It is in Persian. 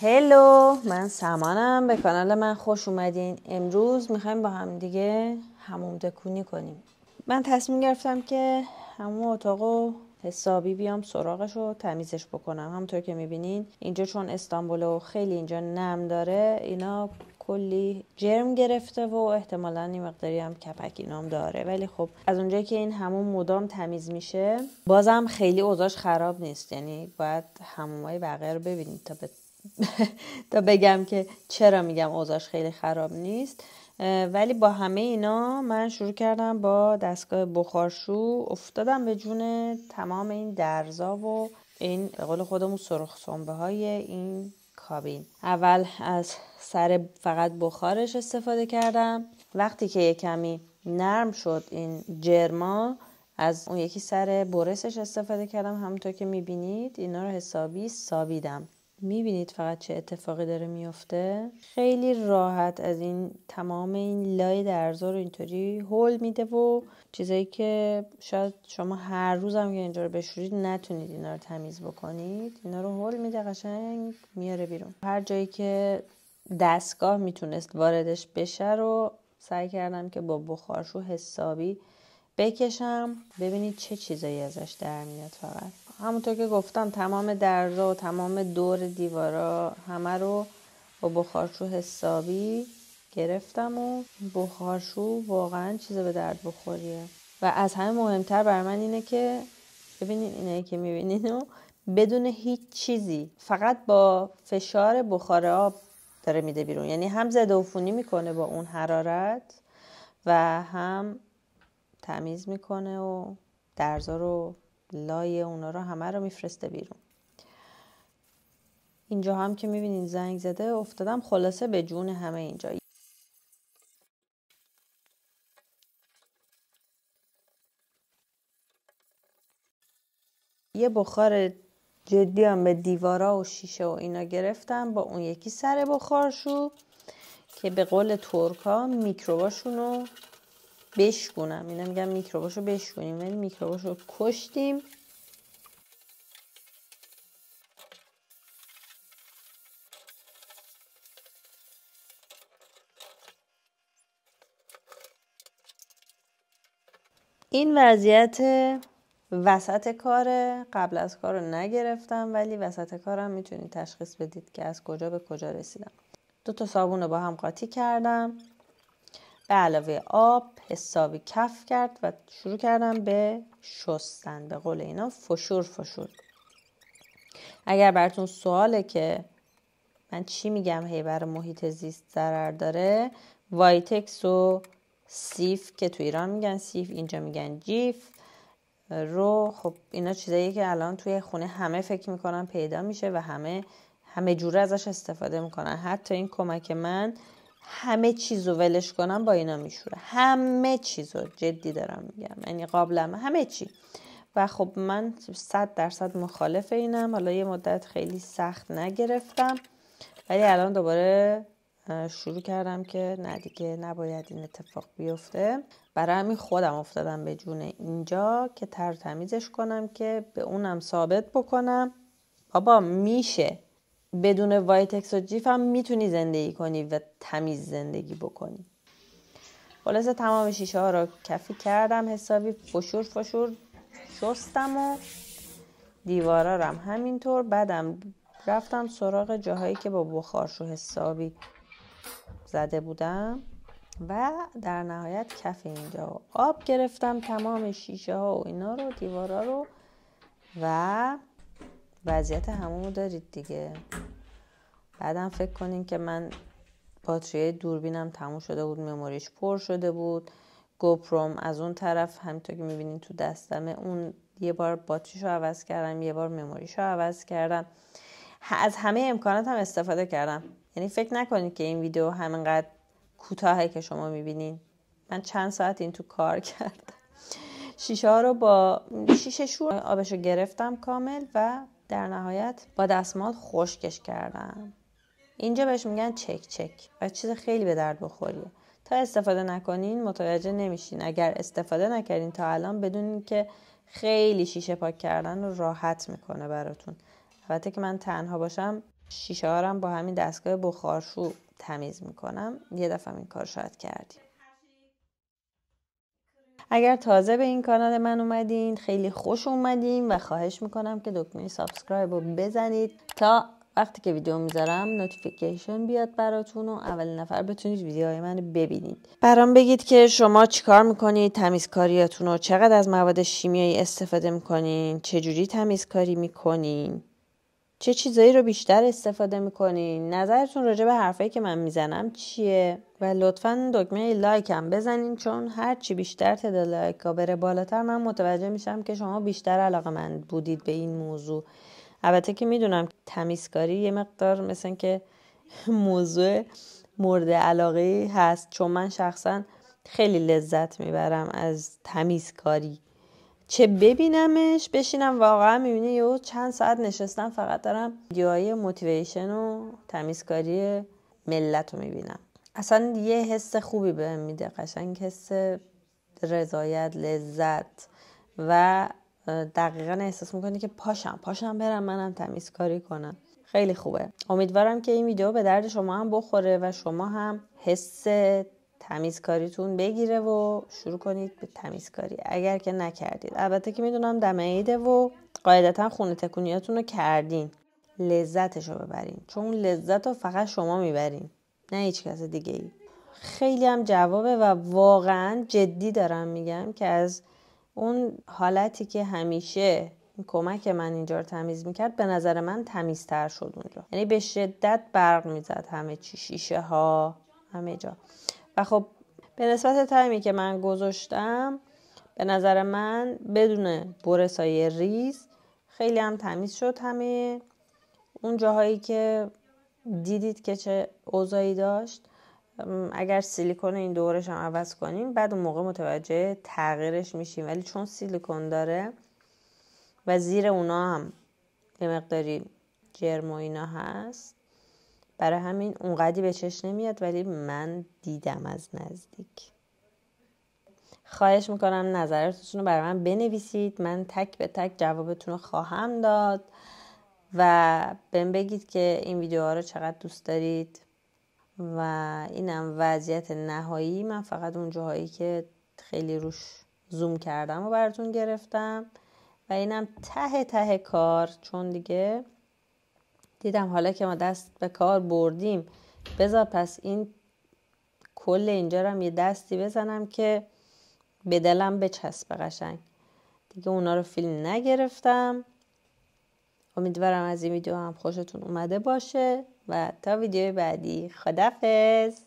هلو، من سمانم. به کانال من خوش اومدین. امروز میخوایم با هم دیگه حموم تکونی کنیم. من تصمیم گرفتم که همون اتاقو حسابی بیام سراغش و تمیزش بکنم. همونطور که میبینین اینجا چون استانبوله و خیلی اینجا نم داره، اینا کلی جرم گرفته و احتمالاً این مقداری هم کپک اینام داره، ولی خب از اونجایی که این همون مدام تمیز میشه بازم خیلی اوضاعش خراب نیست. یعنی باید حمومای بقیه رو ببینید تا بگم که چرا میگم اوضاعش خیلی خراب نیست. ولی با همه اینا من شروع کردم با دستگاه بخارشو، افتادم به جون تمام این درزا و این به قول خودمون سرخ سنبه های این کابین. اول از سر فقط بخارش استفاده کردم. وقتی که یه کمی نرم شد این جرما، از اون یکی سر برسش استفاده کردم. همونطور که میبینید اینا رو حسابی سابیدم. میبینید فقط چه اتفاقی داره میفته. خیلی راحت از این تمام این لای درزا رو اینطوری هول میده و چیزایی که شاید شما هر روزم که اینجا رو بشورید نتونید اینا رو تمیز بکنید، اینا رو هول میده، قشنگ میاره بیرون. هر جایی که دستگاه میتونست واردش بشه رو سعی کردم که با بخارشو حسابی بکشم. ببینید چه چیزایی ازش در میاد. فقط همونطور که گفتم تمام درزا و تمام دور دیوارا همه رو با بخارشو حسابی گرفتم و بخارشو واقعا چیز به درد بخوریه. و از همه مهمتر بر من اینه که ببینید اینایی که میبینید و بدون هیچ چیزی، فقط با فشار بخار آب داره میده بیرون. یعنی هم ضد عفونی میکنه با اون حرارت و هم تمیز میکنه و درزا رو، لای اونا رو همه رو میفرسته بیرون. اینجا هم که میبینین زنگ زده، افتادم خلاصه به جون همه اینجا. یه بخار جدی هم به دیوارا و شیشه و اینا گرفتم با اون یکی سر بخارشو که به قول ترکا میکروباشون رو بشکونم. اینا میگن میکروباشو بشکونیم، ولی میکروباشو کشتیم. این وضعیت وسط کاره. قبل از کار رو نگرفتم، ولی وسط کارم میتونید تشخیص بدید که از کجا به کجا رسیدم. 2 صابون رو با هم قاطی کردم، به علاوه آب حسابی کف کرد و شروع کردم به شستن. به قول اینا فشور فشور. اگر براتون سواله که من چی میگم هی برای محیط زیست ضرر داره، وایتکس و سیف که تو ایران میگن سیف، اینجا میگن جیف رو، خب اینا چیزاییه که الان توی خونه همه فکر میکنن پیدا میشه و همه جوره ازش استفاده میکنن. حتی این کمک من همه چیزو ولش کنم با اینا میشوره. همه چیزو، جدی دارم میگم، یعنی قابلمه، همه چی. و خب من 100% مخالف اینم. حالا یه مدت خیلی سخت نگرفتم، ولی الان دوباره شروع کردم که نه دیگه نباید این اتفاق بیفته. برای همین خودم افتادم به جون اینجا که تمیزش کنم، که به اونم ثابت بکنم بابا میشه بدون وایتکس و جیف هم میتونی زندگی کنی و تمیز زندگی بکنی. خلاصه تمام شیشه ها رو کفی کردم، حسابی فشور فشور شستم و دیوارا رو هم همینطور. بعدم رفتم سراغ جاهایی که با بخارشو حسابی زده بودم و در نهایت کف اینجا آب گرفتم تمام شیشه ها و اینا رو، دیوارا رو. و وضعیت همون دارید دیگه. بعدم فکر کنین که من باتری دوربینم تموم شده بود، مموریش پر شده بود. گوپروم از اون طرف همینطور که میبینین تو دستمه، اون یه بار باتریشو عوض کردم، یه بار مموریشو عوض کردم. از همه امکاناتم استفاده کردم. یعنی فکر نکنید که این ویدیو همینقدر کوتاهه که شما میبینین. من چند ساعت این تو کار کردم. شیشه ها رو با شیشه شور آبشو گرفتم کامل و در نهایت با دستمال خشکش کردم. اینجا بهش میگن چک چک و چیز خیلی به درد بخوریه. تا استفاده نکنین متوجه نمیشین. اگر استفاده نکردین تا الان، بدونین که خیلی شیشه پاک کردن رو راحت میکنه براتون. البته که من تنها باشم شیشه ها رو با همین دستگاه بخارشو تمیز میکنم. یه دفعه این کار شاید کردیم. اگر تازه به این کانال من اومدین خیلی خوش اومدین و خواهش میکنم که دکمه سابسکرایب رو بزنید تا وقتی که ویدیو میذارم نوتیفیکیشن بیاد براتون و اولین نفر بتونید ویدیوهای من ببینید. برام بگید که شما چیکار میکنید تمیزکاریاتون رو، چقدر از مواد شیمیایی استفاده میکنین، چجوری تمیزکاری میکنین، چه چیزایی رو بیشتر استفاده میکنین، نظرتون راجع به حرفایی که من میزنم چیه و لطفاً دکمه لایک هم بزنین، چون هر چی بیشتر تعداد لایک ها بره بالاتر من متوجه میشم که شما بیشتر علاقه‌مند بودید به این موضوع. البته که میدونم تمیزکاری یه مقدار مثلا که موضوع مورد علاقه هست، چون من شخصا خیلی لذت میبرم از تمیزکاری، چه ببینمش بشینم واقعا میبینه یهو چند ساعت نشستم فقط دارم ویدیوهای موتیویشن و تمیزکاری ملت رو میبینم. اصلا یه حس خوبی بهم میده، قشنگ حس رضایت، لذت و دقیقا احساس میکنی که پاشم برم منم تمیزکاری کنم. خیلی خوبه. امیدوارم که این ویدیو به درد شما هم بخوره و شما هم حس تمیزکاریتون بگیره و شروع کنید به تمیزکاری اگر که نکردید. البته که میدونم دم عیده و قاعدتا خونه تکونیاتون رو کردین، لذتش رو ببرین، چون اون لذت رو فقط شما میبرین نه هیچ کس دیگه ای. خیلی هم جوابه و واقعا جدی دارم میگم که از اون حالتی که همیشه کمک من اینجا رو تمیز میکرد به نظر من تمیزتر شد اونجا. یعنی به شدت برق میزد همه چی، شیشه ها همه جا. و خب به نسبت تایمی که من گذاشتم به نظر من بدون برسای ریز خیلی هم تمیز شد. همه اون جاهایی که دیدید که چه اوضاعی داشت، اگر سیلیکون این دورش هم عوض کنین بعد اون موقع متوجه تغییرش میشیم، ولی چون سیلیکون داره و زیر اونا هم یه مقداری جرم و اینا هست برای همین اونقدی به چشم نمیاد، ولی من دیدم از نزدیک. خواهش میکنم نظراتتون رو برای من بنویسید، من تک به تک جوابتون رو خواهم داد و بهم بگید که این ویدیوها رو چقدر دوست دارید. و اینم وضعیت نهایی. من فقط اون جاهایی که خیلی روش زوم کردم و براتون گرفتم و اینم ته کار، چون دیگه دیدم حالا که ما دست به کار بردیم بذار پس این کل اینجا رو هم یه دستی بزنم که به دلم بچسبه قشنگ. دیگه اونا رو فیلم نگرفتم. امیدوارم از این ویدیو هم خوشتون اومده باشه و تا ویدیو بعدی خداحافظ.